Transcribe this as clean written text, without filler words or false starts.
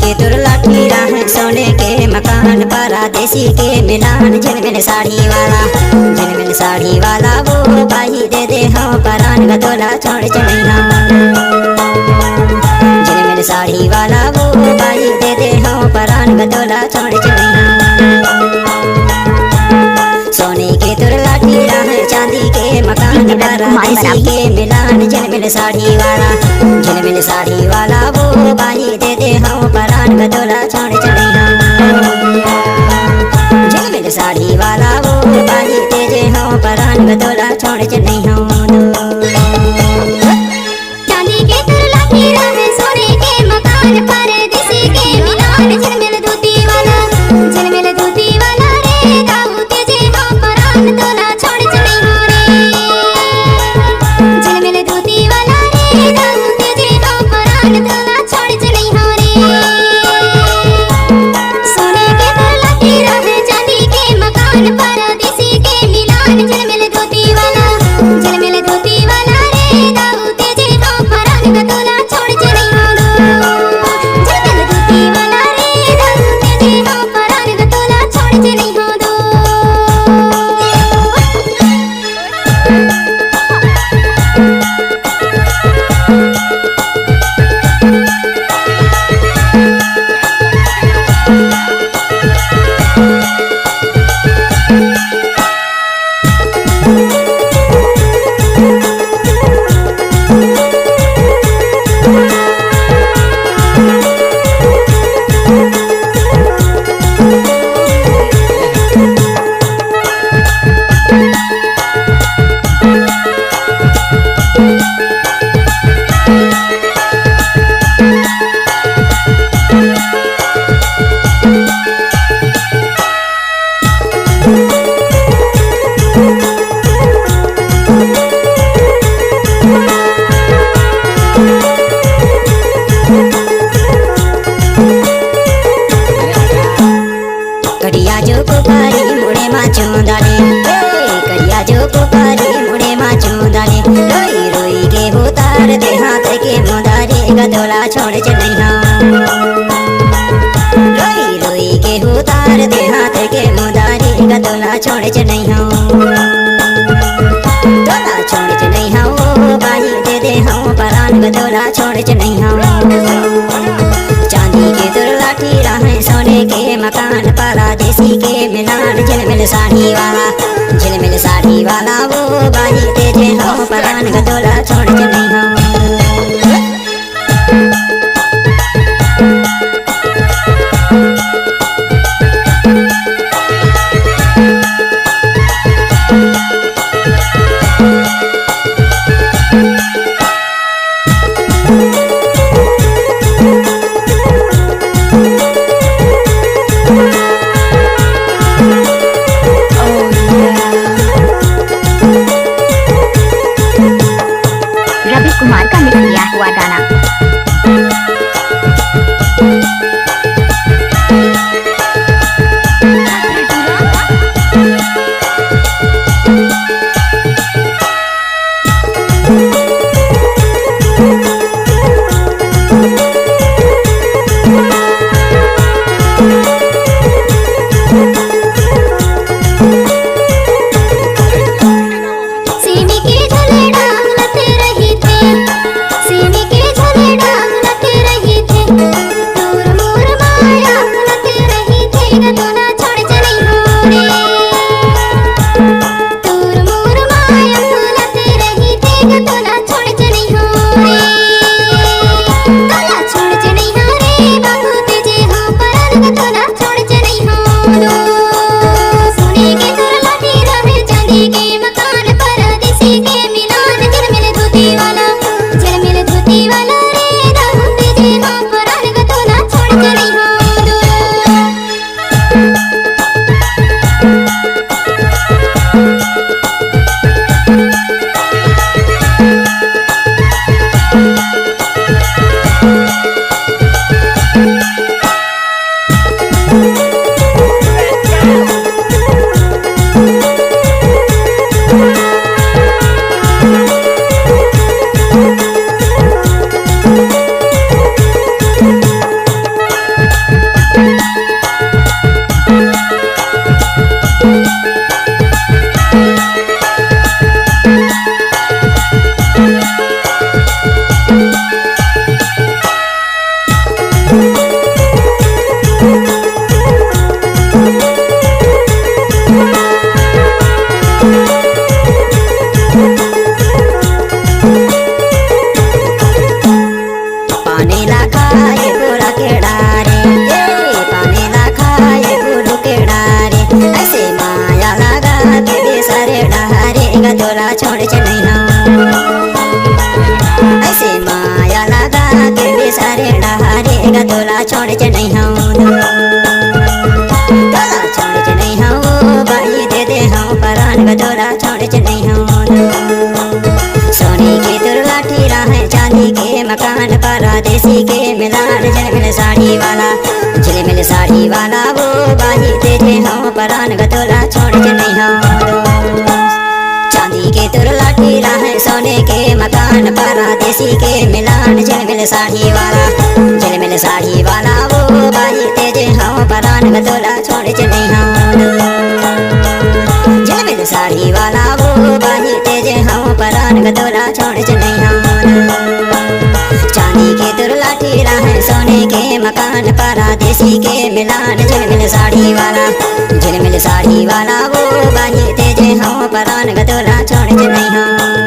के तुरलाठी राह सोने के मकान परदेसी के मिलान झिलमिल साड़ी वाला वो बाई दे दे हाँ परान गतोला छोड़ चलैया झिलमिल साड़ी वाला वो बाई दे दे हाँ परान गतोला छोड़ चलैया सोने के तुरलाठी राह चांदी के मकान परदेसी के मिलान झिलमिल साड़ी वाला वो बाई दे दे हाँ परान गतोला छोड़ चलैया झिलमिल साड़ी वाला वो बाई दे दे हाँ परान गतोला छोड़ चलैया चांदी के तुरलाठी राह सोने के मकान परदेसी के मिलान झिलमिल धोती वाला रे दाऊ तेजे हाँ परान तोला छोड़ चलैया रे झिलमिल धोती वाला रे दाऊ तेजे हाँ परान तोला छोड़ चलैया रे सोने के तुरलाठी राह चांदी के मकान परदेसी के मिलान झिलमिल धोती वाला रे दाऊ तेजे हाँ परान तोला छोड़ चलैया झिलमिल धोती वाला रे दाऊ तेजे हाँ परान तोला छोड़ चलैया कड़िया जो पुकारी मुड़े माचो दाने कड़िया जो पुकारी मुड़े माचो दाने रोई रोई के उतार दे हाथ के मुदारे गतोला छोड़ चलैया रोई रोई के उतार दे हाथ के मुदारे गतोला छोड़ चलैया तोला छोड़ चलैया ओ बाई दे दे हाँ परान गतोला छोड़ चलैया चांदी के तुरलाठी राह सोने के मकान परदेसी के मिलान झिलमिल साड़ी वाला वो बाई दे दे हाँ परान गतोला छोड़ चलैया रवि कुमार का मिक्स किया हुआ गाना। सीमी के झोले डालते रही थे सीमी के झोले डालते रही थे दूर मोर माया लते रही थे गतोला छोड़ चलैया रे दूर मोर माया लते रही थे गतोला छोड़ चलैया रे तोला छोड़ चलैया रे बाबू तेजे हाँ परान गतोला छोड़ चलैया सोने के तुरलाठी राह चांदी के मकान परदेसी के मिलान झिलमिल धोती वाला रे दाऊ तेजे हाँ परान गतोला छोड़ चलैया नहीं हूँ तोला छोड़ च नहीं हूँ बाई दे दे हूँ परान गतोला छोड़ च नहीं हूँ सोने की तुर लाठी राह चांदी के मकान परदेसी के मिलान झिलमिल साड़ी वाला वो बाई दे दे हूँ परान गतोला छोड़ च नहीं हूँ चांदी के तुर लाठी राह सोने के मकान परदेसी के मिलान झिलमिल साड़ी वाला वो बाई दे दे हूँ परान गतोला छोड़ च नहीं हूँ झिलमिल साड़ी वाला वो बाई दे दे हूँ परान गतोला छोड़ च नहीं हूँ चांदी के तुर लाठी राह सोने के मकान परदेसी के मिलान झिलमिल साड़ी वाला वो बाई दे दे हूँ परान गतोला छोड़ च नहीं हूँ।